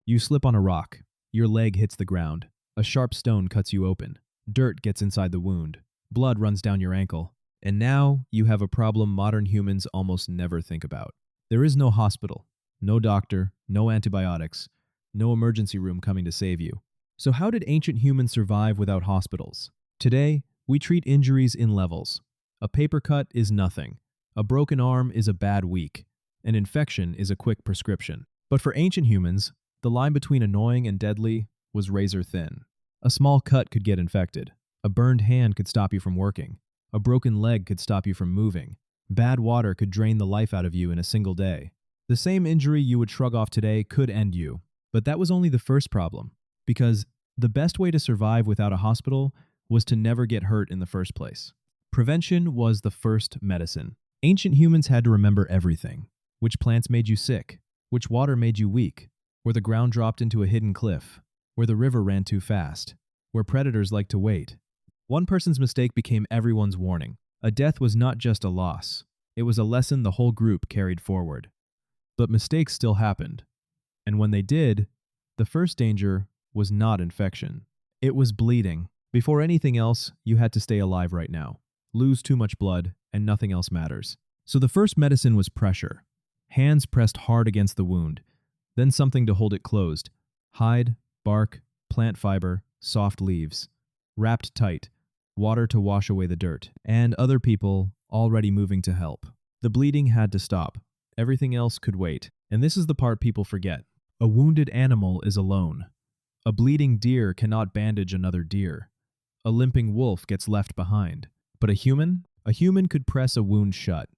You slip on a rock. Your leg hits the ground. A sharp stone cuts you open. Dirt gets inside the wound. Blood runs down your ankle. And now you have a problem modern humans almost never think about. There is no hospital, no doctor, no antibiotics, no emergency room coming to save you. So how did ancient humans survive without hospitals? Today, we treat injuries in levels. A paper cut is nothing. A broken arm is a bad week. An infection is a quick prescription. But for ancient humans, the line between annoying and deadly was razor thin. A small cut could get infected. A burned hand could stop you from working. A broken leg could stop you from moving. Bad water could drain the life out of you in a single day. The same injury you would shrug off today could end you. But that was only the first problem, because the best way to survive without a hospital was to never get hurt in the first place. Prevention was the first medicine. Ancient humans had to remember everything. Which plants made you sick? Which water made you weak? Where the ground dropped into a hidden cliff? Where the river ran too fast? Where predators liked to wait? One person's mistake became everyone's warning. A death was not just a loss. It was a lesson the whole group carried forward. But mistakes still happened. And when they did, the first danger was not infection. It was bleeding. Before anything else, you had to stay alive right now. Lose too much blood, and nothing else matters. So the first medicine was pressure. Hands pressed hard against the wound, then something to hold it closed. Hide, bark, plant fiber, soft leaves. Wrapped tight, water to wash away the dirt, and other people already moving to help. The bleeding had to stop. Everything else could wait. And this is the part people forget. A wounded animal is alone. A bleeding deer cannot bandage another deer. A limping wolf gets left behind. But a human could press a wound shut.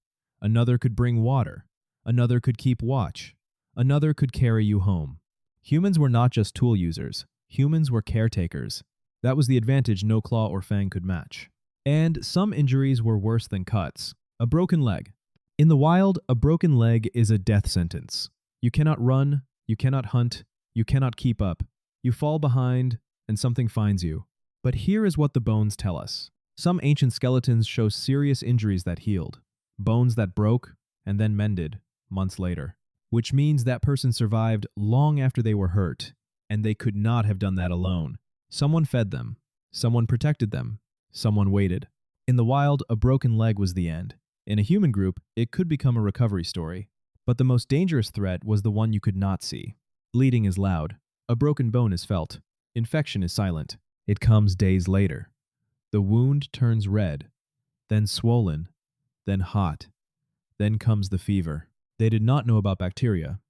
Another could bring water. Another could keep watch. Another could carry you home. Humans were not just tool users. Humans were caretakers. That was the advantage no claw or fang could match. And some injuries were worse than cuts. A broken leg. In the wild, a broken leg is a death sentence. You cannot run, you cannot hunt, you cannot keep up. You fall behind, and something finds you. But here is what the bones tell us. Some ancient skeletons show serious injuries that healed. Bones that broke, and then mended, months later. Which means that person survived long after they were hurt, and they could not have done that alone. Someone fed them. Someone protected them. Someone waited. In the wild, a broken leg was the end. In a human group, it could become a recovery story. But the most dangerous threat was the one you could not see. Bleeding is loud. A broken bone is felt. Infection is silent. It comes days later. The wound turns red, then swollen, then hot. Then comes the fever. They did not know about bacteria,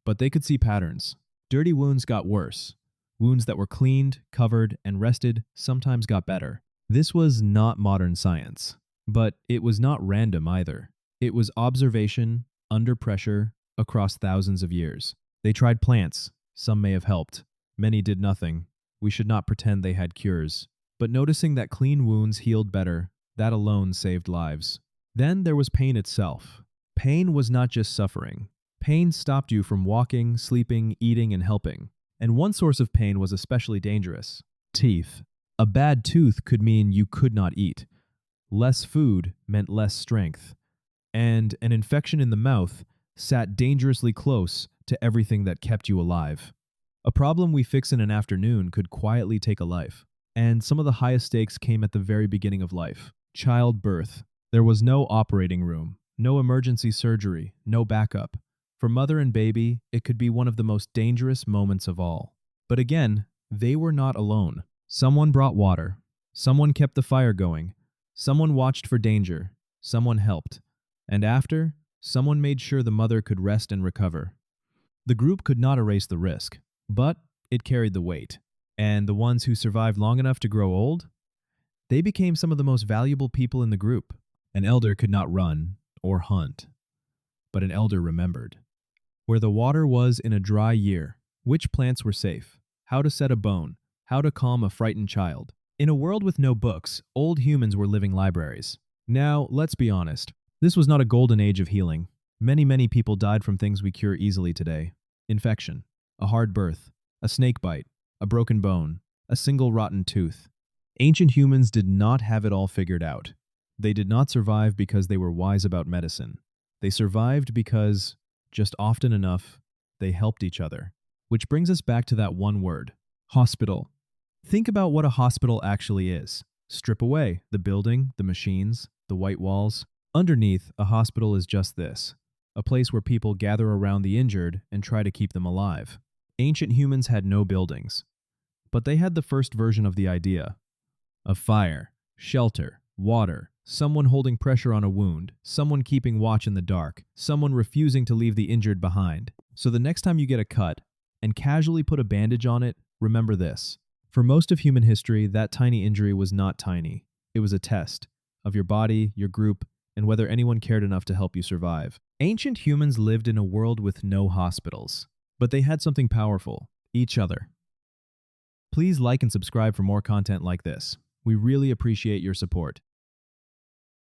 but they could see patterns. Dirty wounds got worse. Wounds that were cleaned, covered, and rested sometimes got better. This was not modern science, but it was not random either. It was observation, under pressure, across thousands of years. They tried plants. Some may have helped. Many did nothing. We should not pretend they had cures. But noticing that clean wounds healed better, that alone saved lives. Then there was pain itself. Pain was not just suffering. Pain stopped you from walking, sleeping, eating, and helping. And one source of pain was especially dangerous: teeth. A bad tooth could mean you could not eat. Less food meant less strength. And an infection in the mouth sat dangerously close to everything that kept you alive. A problem we fix in an afternoon could quietly take a life. And some of the highest stakes came at the very beginning of life. Childbirth. There was no operating room, no emergency surgery, no backup. For mother and baby, it could be one of the most dangerous moments of all. But again, they were not alone. Someone brought water. Someone kept the fire going. Someone watched for danger. Someone helped. And after, someone made sure the mother could rest and recover. The group could not erase the risk, but it carried the weight. And the ones who survived long enough to grow old, they became some of the most valuable people in the group. An elder could not run or hunt, but an elder remembered. Where the water was in a dry year, which plants were safe, how to set a bone, how to calm a frightened child. In a world with no books, old humans were living libraries. Now, let's be honest. This was not a golden age of healing. Many people died from things we cure easily today. Infection, a hard birth, a snake bite, a broken bone, a single rotten tooth. Ancient humans did not have it all figured out. They did not survive because they were wise about medicine. They survived because, just often enough, they helped each other. Which brings us back to that one word, hospital. Think about what a hospital actually is. Strip away the building, the machines, the white walls. Underneath, a hospital is just this, a place where people gather around the injured and try to keep them alive. Ancient humans had no buildings, but they had the first version of the idea of fire, shelter, water, someone holding pressure on a wound, someone keeping watch in the dark, someone refusing to leave the injured behind. So the next time you get a cut and casually put a bandage on it, remember this. For most of human history, that tiny injury was not tiny. It was a test of your body, your group, and whether anyone cared enough to help you survive. Ancient humans lived in a world with no hospitals, but they had something powerful, each other. Please like and subscribe for more content like this. We really appreciate your support.